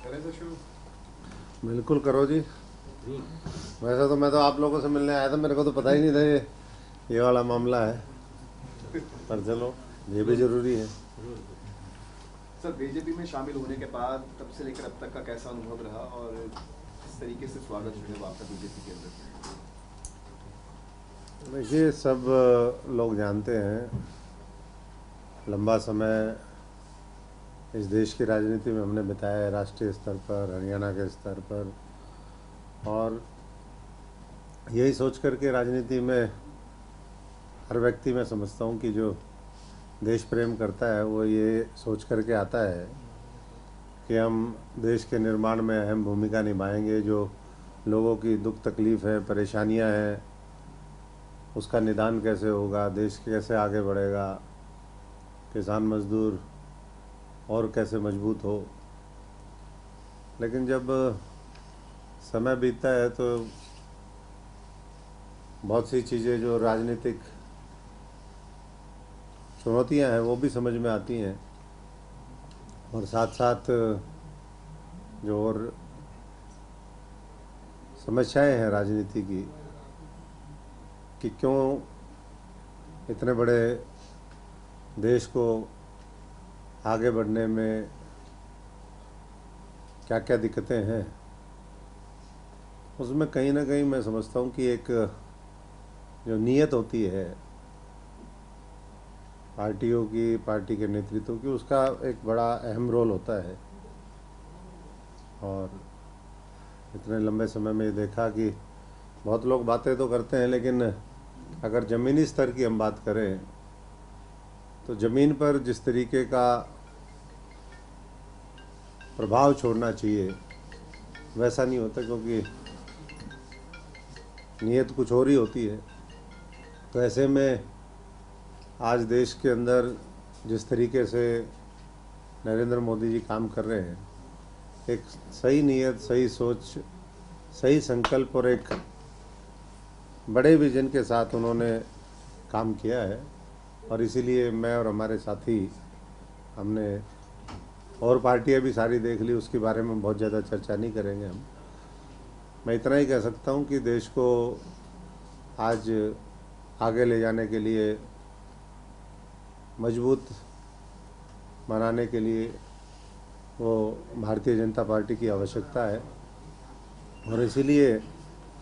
करें तो शुरू। बिल्कुल करो जी। वैसे तो मैं तो आप लोगों से मिलने आया था, मेरे को तो पता ही नहीं था ये वाला मामला है, पर चलो ये भी ज़रूरी है। सर, बीजेपी में शामिल होने के बाद तब से लेकर अब तक का कैसा अनुभव रहा और किस तरीके से स्वागत जो है वो आपका बीजेपी के अंदर? देखिए, सब लोग जानते हैं, लंबा समय इस देश की राजनीति में हमने बिताया है, राष्ट्रीय स्तर पर, हरियाणा के स्तर पर। और यही सोच कर के राजनीति में हर व्यक्ति, मैं समझता हूँ कि जो देश प्रेम करता है वो ये सोच कर के आता है कि हम देश के निर्माण में अहम भूमिका निभाएंगे। जो लोगों की दुख तकलीफ़ है, परेशानियां हैं, उसका निदान कैसे होगा, देश कैसे आगे बढ़ेगा, किसान मजदूर और कैसे मजबूत हो। लेकिन जब समय बीतता है तो बहुत सी चीज़ें जो राजनीतिक चुनौतियां हैं वो भी समझ में आती हैं, और साथ साथ जो और समस्याएं हैं राजनीति की, कि क्यों इतने बड़े देश को आगे बढ़ने में क्या क्या दिक्कतें हैं, उसमें कहीं ना कहीं मैं समझता हूँ कि एक जो नीयत होती है पार्टियों की, पार्टी के नेतृत्व की, उसका एक बड़ा अहम रोल होता है। और इतने लंबे समय में ये देखा कि बहुत लोग बातें तो करते हैं, लेकिन अगर ज़मीनी स्तर की हम बात करें तो ज़मीन पर जिस तरीके का प्रभाव छोड़ना चाहिए वैसा नहीं होता, क्योंकि नीयत कुछ और ही होती है। तो ऐसे में आज देश के अंदर जिस तरीके से नरेंद्र मोदी जी काम कर रहे हैं, एक सही नीयत, सही सोच, सही संकल्प और एक बड़े विजन के साथ उन्होंने काम किया है। और इसीलिए मैं और हमारे साथी, हमने और पार्टियां भी सारी देख ली, उसके बारे में बहुत ज़्यादा चर्चा नहीं करेंगे हम। मैं इतना ही कह सकता हूँ कि देश को आज आगे ले जाने के लिए, मजबूत बनाने के लिए वो भारतीय जनता पार्टी की आवश्यकता है। और इसीलिए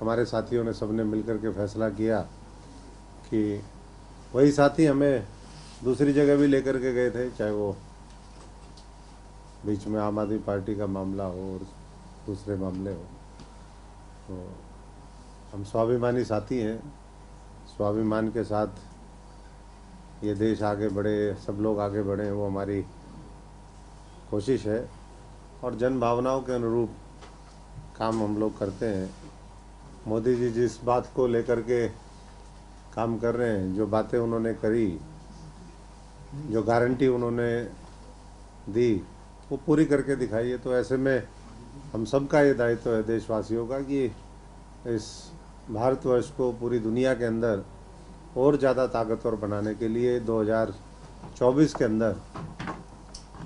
हमारे साथियों ने, सबने मिलकर के फैसला किया कि वही साथी हमें दूसरी जगह भी लेकर के गए थे, चाहे वो बीच में आम आदमी पार्टी का मामला हो और दूसरे मामले हो। तो हम स्वाभिमानी साथी हैं, स्वाभिमान के साथ ये देश आगे बढ़े, सब लोग आगे बढ़ें, वो हमारी कोशिश है। और जन भावनाओं के अनुरूप काम हम लोग करते हैं। मोदी जी जिस बात को लेकर के काम कर रहे हैं, जो बातें उन्होंने करी, जो गारंटी उन्होंने दी, वो पूरी करके दिखाई है। तो ऐसे में हम सबका ये दायित्व है, देशवासियों का, कि इस भारतवर्ष को पूरी दुनिया के अंदर और ज़्यादा ताकतवर बनाने के लिए 2024 के अंदर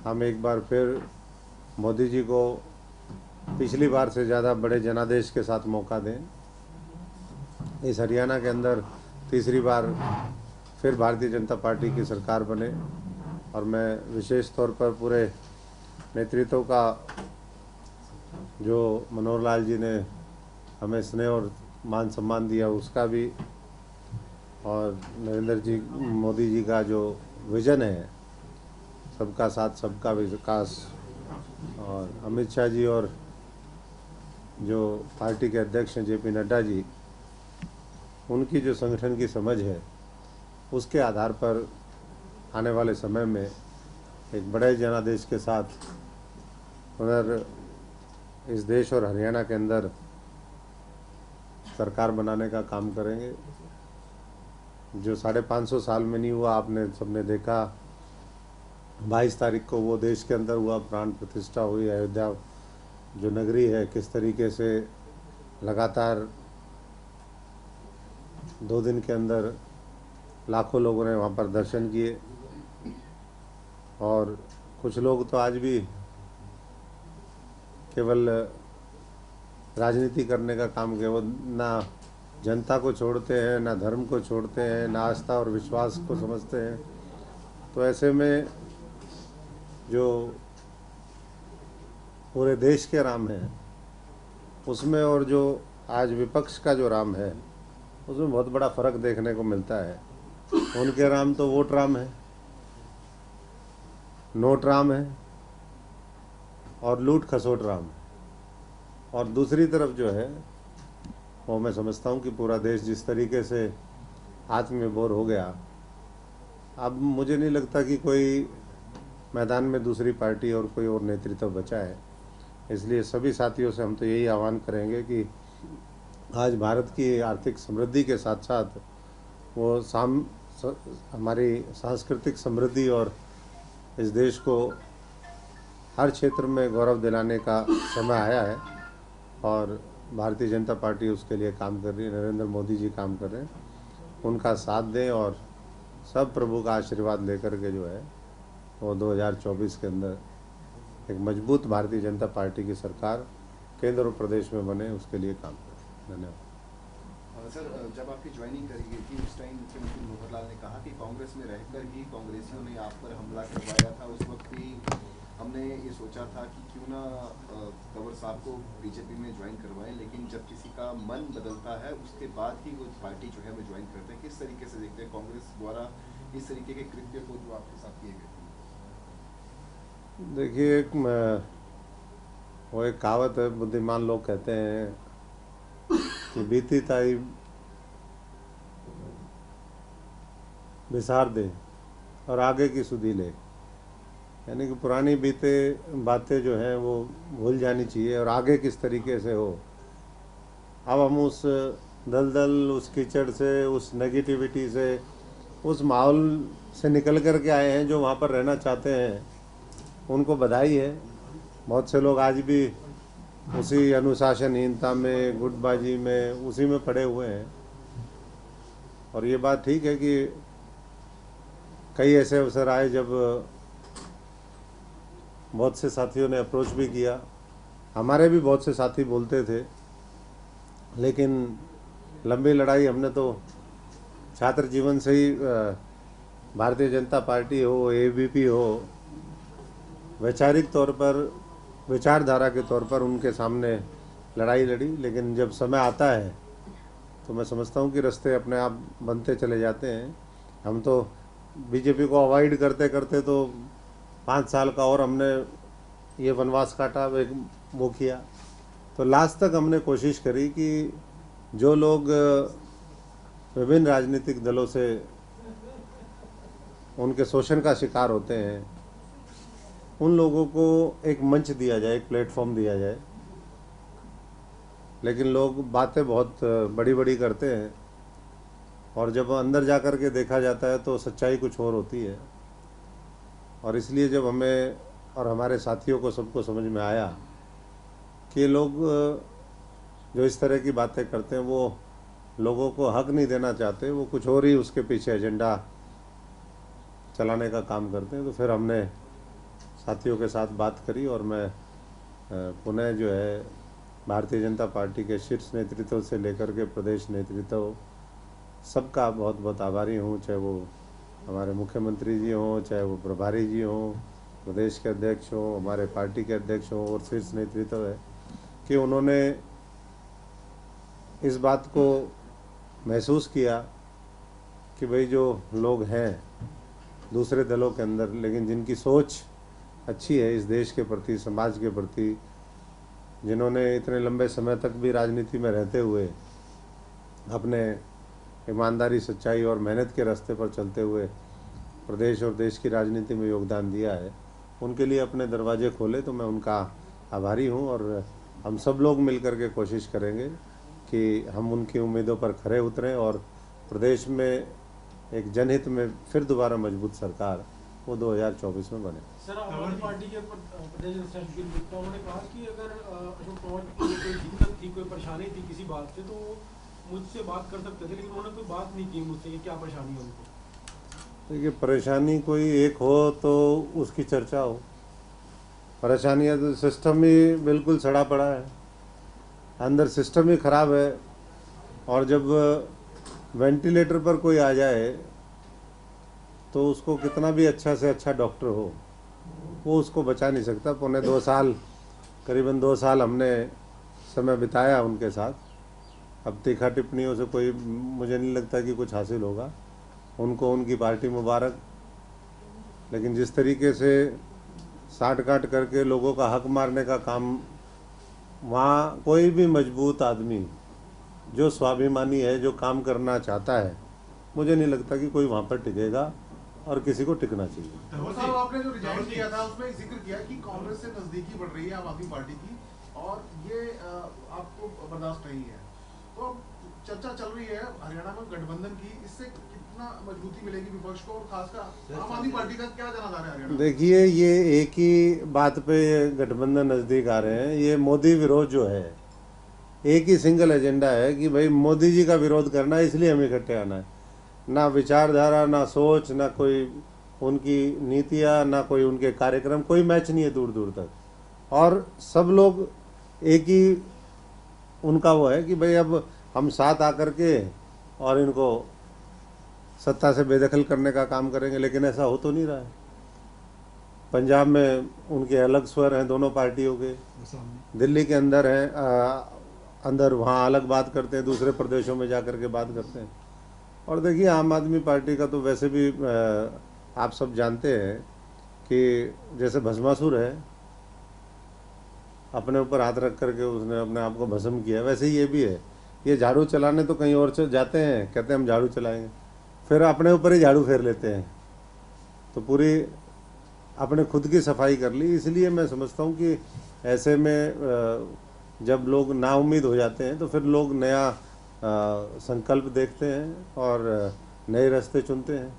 हम एक बार फिर मोदी जी को पिछली बार से ज़्यादा बड़े जनादेश के साथ मौका दें। इस हरियाणा के अंदर तीसरी बार फिर भारतीय जनता पार्टी की सरकार बने। और मैं विशेष तौर पर पूरे नेतृत्व का, जो मनोहर लाल जी ने हमें स्नेह और मान सम्मान दिया, उसका भी, और नरेंद्र जी मोदी जी का जो विज़न है, सबका साथ सबका विकास, और अमित शाह जी और जो पार्टी के अध्यक्ष हैं जेपी नड्डा जी, उनकी जो संगठन की समझ है, उसके आधार पर आने वाले समय में एक बड़े जनादेश के साथ पुनः इस देश और हरियाणा के अंदर सरकार बनाने का काम करेंगे। जो 550 साल में नहीं हुआ, आपने सबने देखा। 22 तारीख को वो देश के अंदर हुआ, प्राण प्रतिष्ठा हुई। अयोध्या जो नगरी है, किस तरीके से लगातार 2 दिन के अंदर लाखों लोगों ने वहाँ पर दर्शन किए। और कुछ लोग तो आज भी केवल राजनीति करने का काम किया। वो ना जनता को छोड़ते हैं, ना धर्म को छोड़ते हैं, ना आस्था और विश्वास को समझते हैं। तो ऐसे में जो पूरे देश के राम हैं उसमें और जो आज विपक्ष का जो राम है उसमें बहुत बड़ा फर्क देखने को मिलता है। उनके राम तो वोट राम है, नोट राम है और लूट खसोट राम है। और दूसरी तरफ जो है वो मैं समझता हूँ कि पूरा देश जिस तरीके से आत्मविभोर हो गया, अब मुझे नहीं लगता कि कोई मैदान में दूसरी पार्टी और कोई और नेतृत्व बचा है। इसलिए सभी साथियों से हम तो यही आह्वान करेंगे कि आज भारत की आर्थिक समृद्धि के साथ साथ वो हमारी सांस्कृतिक समृद्धि और इस देश को हर क्षेत्र में गौरव दिलाने का समय आया है और भारतीय जनता पार्टी उसके लिए काम कर रही है। नरेंद्र मोदी जी काम कर रहे हैं, उनका साथ दें और सब प्रभु का आशीर्वाद लेकर के जो है वो 2024 के अंदर एक मजबूत भारतीय जनता पार्टी की सरकार केंद्र और प्रदेश में बने, उसके लिए काम करें। धन्यवाद। सर, जब आपकी ज्वाइनिंग करी गई थी उस टाइम मुख्यमंत्री मनोहर लाल ने कहा कि कांग्रेस में रहकर ही कांग्रेसियों ने आप पर हमला करवाया था। उस वक्त भी हमने ये सोचा था कि क्यों ना कंवर साहब को बीजेपी में ज्वाइन करवाएं, लेकिन जब किसी का मन बदलता है उसके बाद ही वो पार्टी जो है वो ज्वाइन करते हैं। किस तरीके से देखते हैं कांग्रेस द्वारा इस तरीके के कृत्य को जो आपके साथ किए गए थे? देखिए, वो एक कहावत है, बुद्धिमान लोग कहते हैं कि बीती ताई बिसार दे और आगे की सुधी ले। यानी कि पुरानी बीते बातें जो हैं वो भूल जानी चाहिए और आगे किस तरीके से हो। अब हम उस दलदल, उस कीचड़ से, उस नेगेटिविटी से, उस माहौल से निकल कर के आए हैं। जो वहाँ पर रहना चाहते हैं उनको बधाई है। बहुत से लोग आज भी उसी अनुशासनहीनता में, गुटबाजी में, उसी में पड़े हुए हैं। और ये बात ठीक है कि कई ऐसे अवसर आए जब बहुत से साथियों ने अप्रोच भी किया, हमारे भी बहुत से साथी बोलते थे, लेकिन लंबी लड़ाई हमने तो छात्र जीवन से ही भारतीय जनता पार्टी हो, एबीपी हो, वैचारिक तौर पर, विचारधारा के तौर पर उनके सामने लड़ाई लड़ी। लेकिन जब समय आता है तो मैं समझता हूँ कि रास्ते अपने आप बनते चले जाते हैं। हम तो बीजेपी को अवॉइड करते करते तो 5 साल का और हमने ये वनवास काटा, एक वो किया। तो लास्ट तक हमने कोशिश करी कि जो लोग विभिन्न राजनीतिक दलों से उनके शोषण का शिकार होते हैं उन लोगों को एक मंच दिया जाए, एक प्लेटफॉर्म दिया जाए। लेकिन लोग बातें बहुत बड़ी बड़ी करते हैं और जब अंदर जा कर के देखा जाता है तो सच्चाई कुछ और होती है। और इसलिए जब हमें और हमारे साथियों को सबको समझ में आया कि ये लोग जो इस तरह की बातें करते हैं वो लोगों को हक नहीं देना चाहते, वो कुछ और ही उसके पीछे एजेंडा चलाने का काम करते हैं, तो फिर हमने साथियों के साथ बात करी और मैं पुनः जो है भारतीय जनता पार्टी के शीर्ष नेतृत्व से लेकर के प्रदेश नेतृत्व सबका बहुत बहुत आभारी हूँ। चाहे वो हमारे मुख्यमंत्री जी हों, चाहे वो प्रभारी जी हों, प्रदेश के अध्यक्ष हों, हमारे पार्टी के अध्यक्ष हों और शीर्ष नेतृत्व है कि उन्होंने इस बात को महसूस किया कि भाई जो लोग हैं दूसरे दलों के अंदर, लेकिन जिनकी सोच अच्छी है इस देश के प्रति, समाज के प्रति, जिन्होंने इतने लंबे समय तक भी राजनीति में रहते हुए अपने ईमानदारी, सच्चाई और मेहनत के रास्ते पर चलते हुए प्रदेश और देश की राजनीति में योगदान दिया है, उनके लिए अपने दरवाजे खोले, तो मैं उनका आभारी हूं। और हम सब लोग मिलकर के कोशिश करेंगे कि हम उनकी उम्मीदों पर खरे उतरें और प्रदेश में एक जनहित में फिर दोबारा मजबूत सरकार वो 2024 में बने। सर, आम आदमी पार्टी के प्रदेश अध्यक्ष उन्होंने कहा कि अगर अशोक तंवर की कोई दिक्कत थी, कोई परेशानी थी किसी बात से तो मुझसे बात कर सकते थे, लेकिन उन्होंने कोई बात नहीं की मुझसे कि क्या परेशानी है उनको। देखिए, परेशानी कोई एक हो तो उसकी चर्चा हो परेशानियाँ तो सिस्टम ही बिल्कुल सड़ा पड़ा है, अंदर सिस्टम ही ख़राब है। और जब वेंटिलेटर पर कोई आ जाए तो उसको कितना भी अच्छा से अच्छा डॉक्टर हो, वो उसको बचा नहीं सकता। पौने 2 साल, करीबन 2 साल हमने समय बिताया उनके साथ। अब तीखा टिप्पणियों से कोई, मुझे नहीं लगता कि कुछ हासिल होगा। उनको उनकी पार्टी मुबारक, लेकिन जिस तरीके से साठ काट करके लोगों का हक मारने का काम, वहाँ कोई भी मजबूत आदमी जो स्वाभिमानी है, जो काम करना चाहता है, मुझे नहीं लगता कि कोई वहाँ पर टिकेगा और किसी को टिकना चाहिए। साहब, आपने जो रिजाइन किया था उसमें जिक्र किया कि कांग्रेस से नजदीकी बढ़ रही है आम आदमी पार्टी की और ये आपको बर्दाश्त नहीं है। तो अब चर्चा चल रही है हरियाणा में गठबंधन की, इससे कितना मजबूती मिलेगी विपक्ष को और खासकर आम आदमी पार्टी का क्या जाना जा रहा है हरियाणा में? देखिए, ये एक ही बात पे ये गठबंधन नज़दीक आ रहे हैं। ये मोदी विरोध जो है, एक ही सिंगल एजेंडा है कि भाई मोदी जी का विरोध करना है, इसलिए हमें इकट्ठे आना है। ना विचारधारा, ना सोच, ना कोई उनकी नीतियाँ, ना कोई उनके कार्यक्रम, कोई मैच नहीं है दूर दूर तक। और सब लोग एक ही उनका वो है कि भाई अब हम साथ आकर के और इनको सत्ता से बेदखल करने का काम करेंगे, लेकिन ऐसा हो तो नहीं रहा है। पंजाब में उनके अलग स्वर हैं दोनों पार्टियों के, दिल्ली के अंदर हैं, अंदर वहाँ अलग बात करते हैं, दूसरे प्रदेशों में जा कर के बात करते हैं। और देखिए, आम आदमी पार्टी का तो वैसे भी आप सब जानते हैं कि जैसे भस्मासुर है, अपने ऊपर हाथ रख करके उसने अपने आप को भस्म किया, वैसे ही ये भी है। ये झाड़ू चलाने तो कहीं और जाते हैं, कहते हैं हम झाड़ू चलाएंगे, फिर अपने ऊपर ही झाड़ू फेर लेते हैं। तो पूरी अपने खुद की सफाई कर ली। इसलिए मैं समझता हूँ कि ऐसे में जब लोग नाउम्मीद हो जाते हैं तो फिर लोग नया संकल्प देखते हैं और नए रास्ते चुनते हैं।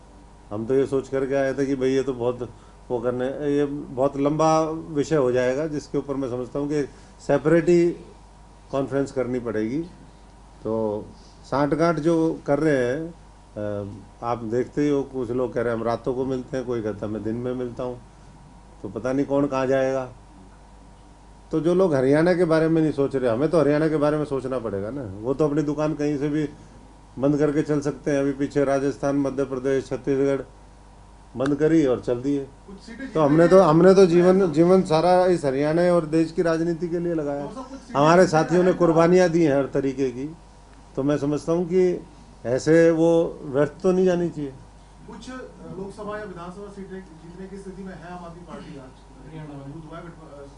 हम तो ये सोच करके आए थे कि भाई ये तो बहुत वो करने, ये बहुत लंबा विषय हो जाएगा, जिसके ऊपर मैं समझता हूँ कि सेपरेट ही कॉन्फ्रेंस करनी पड़ेगी। तो साठगांठ जो कर रहे हैं, आप देखते ही हो, कुछ लोग कह रहे हैं हम रातों को मिलते हैं, कोई कहता है मैं दिन में मिलता हूँ, तो पता नहीं कौन कहाँ जाएगा। तो जो लोग हरियाणा के बारे में नहीं सोच रहे, हमें तो हरियाणा के बारे में सोचना पड़ेगा ना। वो तो अपनी दुकान कहीं से भी बंद करके चल सकते हैं। अभी पीछे राजस्थान, मध्य प्रदेश, छत्तीसगढ़ बंद करी और चल दिए। तो हमने तो जीवन सारा इस हरियाणा और देश की राजनीति के लिए लगाया। हमारे साथियों ने कुर्बानियाँ दी हैं हर तरीके की। तो मैं समझता हूँ कि ऐसे वो व्यर्थ तो नहीं जानी चाहिए। कुछ लोकसभा या विधानसभा सीटें जीतने की स्थिति में है आम आदमी पार्टी आज हरियाणा में, मजबूत हुआ है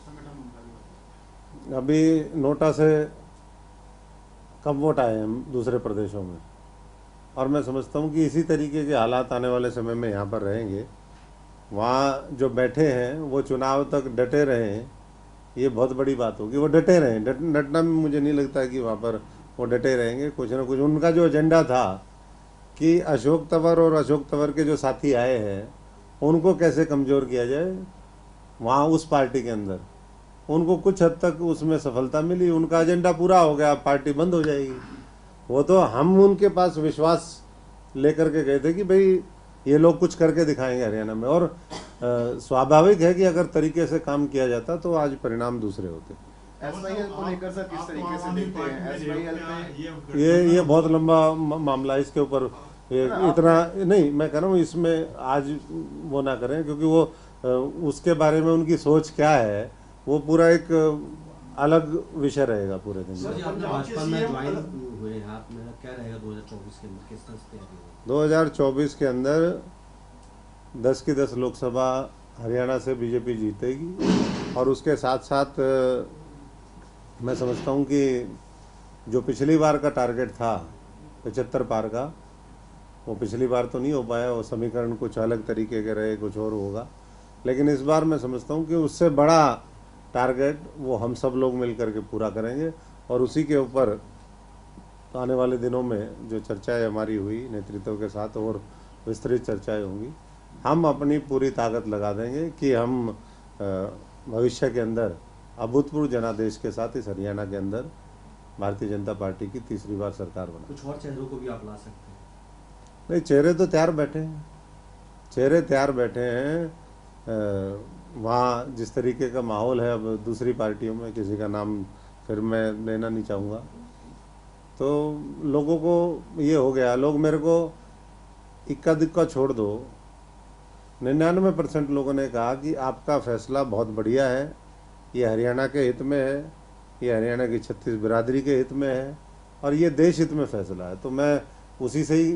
संगठन उनका। अभी नोटा से कम वोट आए हैं दूसरे प्रदेशों में, और मैं समझता हूँ कि इसी तरीके के हालात आने वाले समय में यहाँ पर रहेंगे। वहाँ जो बैठे हैं वो चुनाव तक डटे रहें, ये बहुत बड़ी बात होगी। वो डटे रहें, डटना में मुझे नहीं लगता है कि वहाँ पर वो डटे रहेंगे। कुछ ना कुछ उनका जो एजेंडा था कि अशोक तंवर और अशोक तंवर के जो साथी आए हैं उनको कैसे कमज़ोर किया जाए, वहाँ उस पार्टी के अंदर उनको कुछ हद तक उसमें सफलता मिली। उनका एजेंडा पूरा हो गया, पार्टी बंद हो जाएगी। वो तो हम उनके पास विश्वास लेकर के गए थे कि भाई ये लोग कुछ करके दिखाएंगे हरियाणा में, और स्वाभाविक है कि अगर तरीके से काम किया जाता तो आज परिणाम दूसरे होते। एसवाईएल को लेकर सर किस तरीके से देखते हैं? एसवाईएल पे ये बहुत लंबा मामला, इसके ऊपर इतना नहीं मैं कह रहा हूँ, इसमें आज वो ना करें, क्योंकि वो उसके बारे में उनकी सोच क्या है वो पूरा एक अलग विषय रहेगा पूरे दिन। सर, भाजपा में ज्वाइन हुए हैं आप, मेरा क्या रहेगा 2024 के अंदर, किस तरह से तैयारी होगी? 2024 के अंदर 10 की 10 लोकसभा हरियाणा से बीजेपी जीतेगी। और उसके साथ साथ मैं समझता हूँ कि जो पिछली बार का टारगेट था 75 पार का, वो पिछली बार तो नहीं हो पाया। वो समीकरण कुछ अलग तरीके के रहे, कुछ और होगा। लेकिन इस बार मैं समझता हूँ कि उससे बड़ा टारगेट वो हम सब लोग मिल करके पूरा करेंगे। और उसी के ऊपर आने वाले दिनों में जो चर्चाएं हमारी हुई नेतृत्व के साथ, और विस्तृत चर्चाएं होंगी, हम अपनी पूरी ताकत लगा देंगे कि हम भविष्य के अंदर अभूतपूर्व जनादेश के साथ इस हरियाणा के अंदर भारतीय जनता पार्टी की तीसरी बार सरकार बना। कुछ और चेहरों को भी आप ला सकते हैं? नहीं, चेहरे तो तैयार बैठे हैं, चेहरे तैयार बैठे हैं। वहाँ जिस तरीके का माहौल है, अब दूसरी पार्टियों में किसी का नाम फिर मैं लेना नहीं चाहूँगा, तो लोगों को ये हो गया, लोग मेरे को इक्का दुक्का छोड़ दो, 99% लोगों ने कहा कि आपका फैसला बहुत बढ़िया है, ये हरियाणा के हित में है, ये हरियाणा की 36 बिरादरी के हित में है और ये देश हित में फैसला है। तो मैं उसी से ही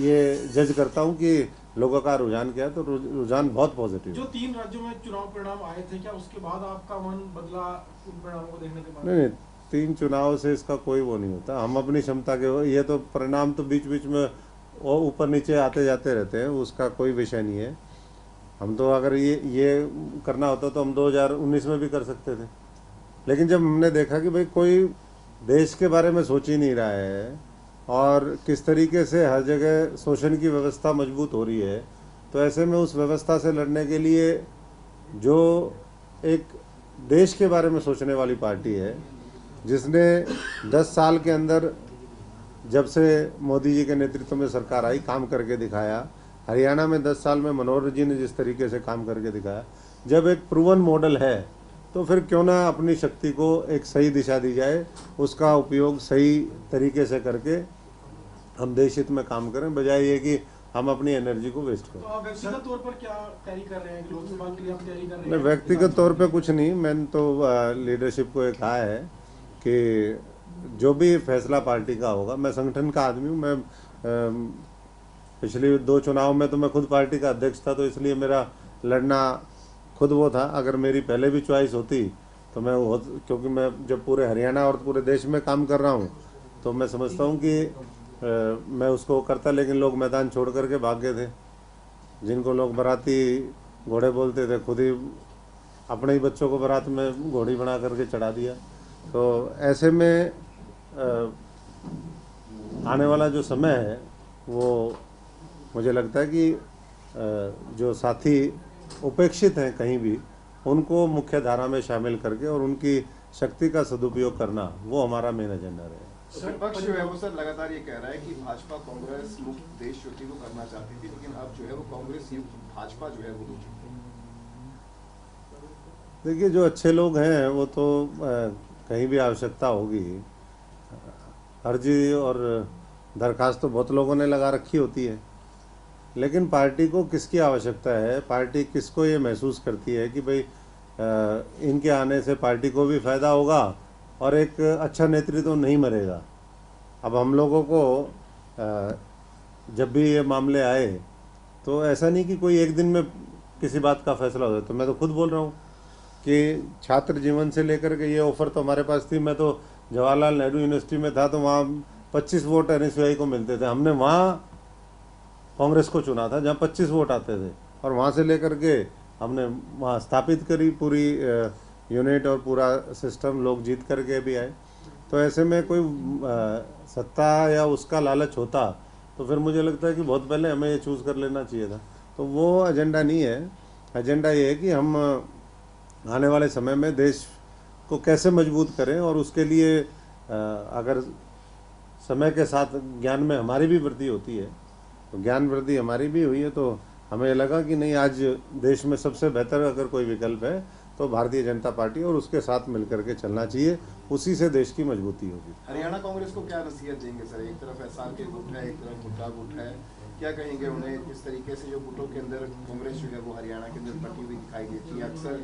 ये जज करता हूँ कि लोगों का रुझान क्या है, तो रुझान बहुत पॉजिटिव। जो 3 राज्यों में चुनाव परिणाम आए थे, क्या उसके बाद आपका मन बदला उन परिणामों को देखने के बाद? नहीं, 3 चुनाव से इसका कोई वो नहीं होता। हम अपनी क्षमता के, ये तो परिणाम तो बीच बीच में वो ऊपर नीचे आते जाते रहते हैं, उसका कोई विषय नहीं है। हम तो अगर ये करना होता तो हम 2019 में भी कर सकते थे, लेकिन जब हमने देखा कि भाई कोई देश के बारे में सोच ही नहीं रहा है और किस तरीके से हर जगह शोषण की व्यवस्था मजबूत हो रही है, तो ऐसे में उस व्यवस्था से लड़ने के लिए जो एक देश के बारे में सोचने वाली पार्टी है, जिसने 10 साल के अंदर जब से मोदी जी के नेतृत्व में सरकार आई काम करके दिखाया, हरियाणा में 10 साल में मनोहर जी ने जिस तरीके से काम करके दिखाया, जब एक प्रूवन मॉडल है तो फिर क्यों ना अपनी शक्ति को एक सही दिशा दी जाए, उसका उपयोग सही तरीके से करके हम देश हित में काम करें, बजाय ये कि हम अपनी एनर्जी को वेस्ट करें। तो आप व्यक्तिगत तौर पर क्या तैयारी कर रहे हैं? लोकसभा के लिए आप तैयारी कर रहे मैं हैं? व्यक्तिगत तौर पे कुछ नहीं, मैंने तो लीडरशिप को एक कहा है कि जो भी फैसला पार्टी का होगा, मैं संगठन का आदमी हूँ, मैं पिछले 2 चुनाव में तो मैं खुद पार्टी का अध्यक्ष था, तो इसलिए मेरा लड़ना खुद वो था। अगर मेरी पहले भी चॉइस होती तो मैं वो, क्योंकि मैं जब पूरे हरियाणा और पूरे देश में काम कर रहा हूँ तो मैं समझता हूँ कि मैं उसको करता, लेकिन लोग मैदान छोड़ करके भाग गए थे। जिनको लोग बाराती घोड़े बोलते थे, खुद ही अपने ही बच्चों को बारात में घोड़ी बना करके चढ़ा दिया। तो ऐसे में आने वाला जो समय है वो मुझे लगता है कि जो साथी उपेक्षित हैं कहीं भी, उनको मुख्य धारा में शामिल करके और उनकी शक्ति का सदुपयोग करना, वो हमारा मेन एजेंडा रहेगा। विपक्ष जो है वो सर लगातार ये कह रहा है कि भाजपा कांग्रेस मुक्त देश ज्योति को करना चाहती थी, लेकिन अब जो है वो कांग्रेस युक्त भाजपा जो है वो हो चुकी है। देखिए, जो अच्छे लोग हैं वो तो कहीं भी आवश्यकता होगी, अर्जी और दरखास्त तो बहुत लोगों ने लगा रखी होती है, लेकिन पार्टी को किसकी आवश्यकता है, पार्टी किसको ये महसूस करती है कि भाई इनके आने से पार्टी को भी फायदा होगा और एक अच्छा नेतृत्व नहीं मरेगा। अब हम लोगों को जब भी ये मामले आए तो ऐसा नहीं कि कोई एक दिन में किसी बात का फैसला हो जाए। तो मैं तो खुद बोल रहा हूँ कि छात्र जीवन से लेकर के ये ऑफर तो हमारे पास थी। मैं तो जवाहरलाल नेहरू यूनिवर्सिटी में था तो वहाँ 25 वोट NSUI को मिलते थे, हमने वहाँ कांग्रेस को चुना था जहाँ 25 वोट आते थे, और वहाँ से लेकर के हमने वहाँ स्थापित करी पूरी यूनिट और पूरा सिस्टम, लोग जीत करके भी आए। तो ऐसे में कोई सत्ता या उसका लालच होता तो फिर मुझे लगता है कि बहुत पहले हमें ये चूज़ कर लेना चाहिए था। तो वो एजेंडा नहीं है। एजेंडा ये है कि हम आने वाले समय में देश को कैसे मजबूत करें, और उसके लिए अगर समय के साथ ज्ञान में हमारी भी वृद्धि होती है, तो ज्ञान वृद्धि हमारी भी हुई है, तो हमें लगा कि नहीं, आज देश में सबसे बेहतर अगर कोई विकल्प है तो भारतीय जनता पार्टी, और उसके साथ मिलकर के चलना चाहिए, उसी से देश की मजबूती होगी। हरियाणा कांग्रेस को क्या नसीहत देंगे सर? एक तरफ SR के गुट है, एक तरफ मुद्दा गुट है, क्या कहेंगे उन्हें? किस तरीके से जो गुटों के अंदर कांग्रेस जो है वो हरियाणा के अंदर बटी हुई दिखाई देती है? अक्सर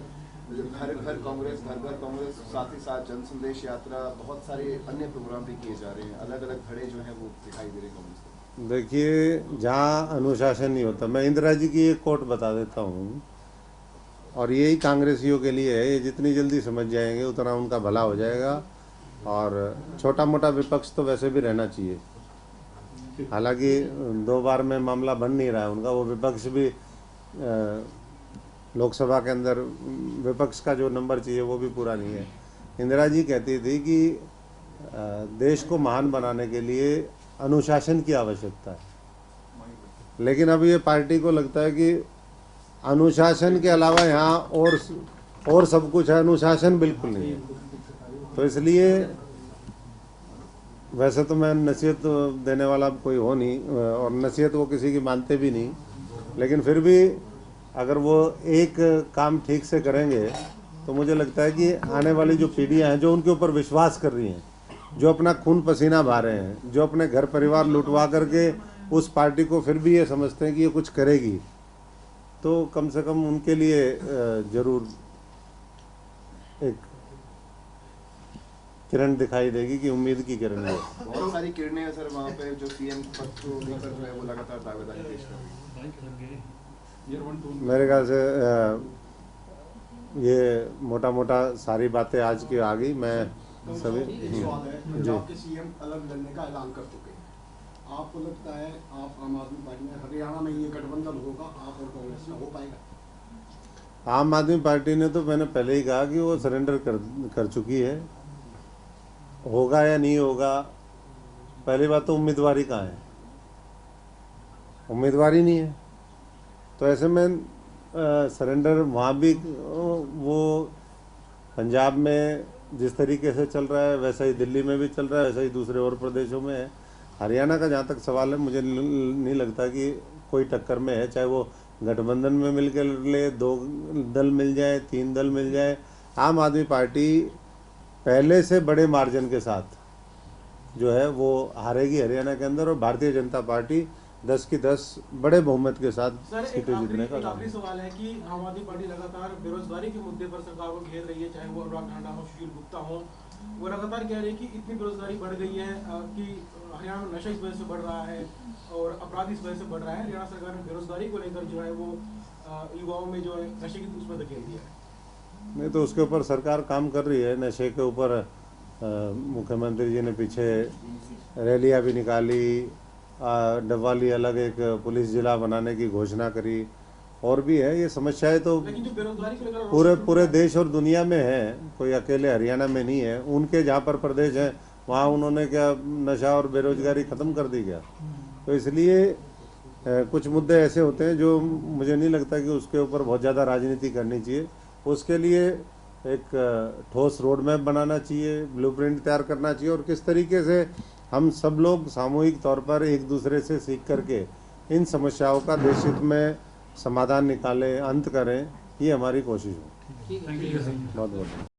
घर घर कांग्रेस, घर घर कांग्रेस, साथ ही साथ जन संदेश यात्रा, बहुत सारे अन्य प्रोग्राम भी किए जा रहे हैं, अलग अलग धड़े जो है वो दिखाई दे रहे कांग्रेस को। देखिए, जहाँ अनुशासन नहीं होता, मैं इंदिरा जी की एक कोट बता देता हूँ, और यही कांग्रेसियों के लिए है, ये जितनी जल्दी समझ जाएंगे उतना उनका भला हो जाएगा। और छोटा मोटा विपक्ष तो वैसे भी रहना चाहिए, हालांकि 2 बार में मामला बन नहीं रहा है उनका। वो विपक्ष भी लोकसभा के अंदर विपक्ष का जो नंबर चाहिए वो भी पूरा नहीं है। इंदिरा जी कहती थी कि देश को महान बनाने के लिए अनुशासन की आवश्यकता है, लेकिन अब ये पार्टी को लगता है कि अनुशासन के अलावा यहाँ और सब कुछ है, अनुशासन बिल्कुल नहीं है। तो इसलिए वैसे तो मैं नसीहत देने वाला कोई हो नहीं, और नसीहत वो किसी की मानते भी नहीं, लेकिन फिर भी अगर वो एक काम ठीक से करेंगे तो मुझे लगता है कि आने वाली जो पीढ़ियां हैं जो उनके ऊपर विश्वास कर रही हैं, जो अपना खून पसीना बहा रहे हैं, जो अपने घर परिवार लुटवा करके उस पार्टी को फिर भी ये समझते हैं कि ये कुछ करेगी, तो कम से कम उनके लिए जरूर एक किरण दिखाई देगी कि उम्मीद की किरण है। बहुत सारी किरणें हैं सर वहाँ पे जो सीएम पद को लेकर जो है वो लगातार दावेदारी पेश कर रही है। मेरे ख्याल से ये मोटा मोटा सारी बातें आज की आ गई। मैं सभी एक सवाल है, पंजाब के सीएम अलग लड़ने का ऐलान कर चुके हैं। आपको लगता है आप आम आदमी पार्टी में हरियाणा में ये गठबंधन होगा, आप और कांग्रेस में हो पाएगा? आम आदमी पार्टी ने तो मैंने पहले ही कहा कि वो सरेंडर कर चुकी है। होगा या नहीं होगा, पहली बात तो उम्मीदवारी कहाँ है, उम्मीदवारी नहीं है, तो ऐसे में सरेंडर वहाँ भी वो पंजाब में जिस तरीके से चल रहा है वैसा ही दिल्ली में भी चल रहा है, वैसा ही दूसरे और प्रदेशों में है। हरियाणा का जहाँ तक सवाल है, मुझे नहीं लगता कि कोई टक्कर में है, चाहे वो गठबंधन में मिल के ले, 2 दल मिल जाए, 3 दल मिल जाए। आम आदमी पार्टी पहले से बड़े मार्जिन के साथ जो है वो हारेगी हरियाणा के अंदर, और भारतीय जनता पार्टी 10 की 10 बड़े बहुमत के साथ सीटें जीतने का काम। आखिरी सवाल है कि आम आदमी पार्टी लगातार बेरोजगारी के मुद्दे पर सरकार को घेर रही है, चाहे वो अनुराग ठांडा हो, सुशील गुप्ता हो, वो लगातार कह रहे हैं कि इतनी बेरोजगारी बढ़ गई है कि हरियाणा में नशा इस वजह से बढ़ रहा है और अपराध इस वजह से बढ़ रहा है। हरियाणा सरकार ने बेरोजगारी को लेकर जो है वो युवाओं में जो है नशे की उसमें धकेल दिया है। नहीं तो उसके ऊपर सरकार काम कर रही है। नशे के ऊपर मुख्यमंत्री जी ने पीछे रैलियां भी निकाली, डब्वाली अलग एक पुलिस जिला बनाने की घोषणा करी, और भी है। ये समस्याएं तो लेकिन जो बेरोजगारी को लेकर पूरे देश और दुनिया में है, कोई अकेले हरियाणा में नहीं है। उनके जहाँ पर प्रदेश हैं वहाँ उन्होंने क्या नशा और बेरोजगारी ख़त्म कर दी क्या? तो इसलिए कुछ मुद्दे ऐसे होते हैं जो मुझे नहीं लगता कि उसके ऊपर बहुत ज़्यादा राजनीति करनी चाहिए। उसके लिए एक ठोस रोड मैप बनाना चाहिए, ब्लूप्रिंट तैयार करना चाहिए, और किस तरीके से हम सब लोग सामूहिक तौर पर एक दूसरे से सीख करके इन समस्याओं का देश हित में समाधान निकालें, अंत करें, ये हमारी कोशिश हो। बहुत बहुत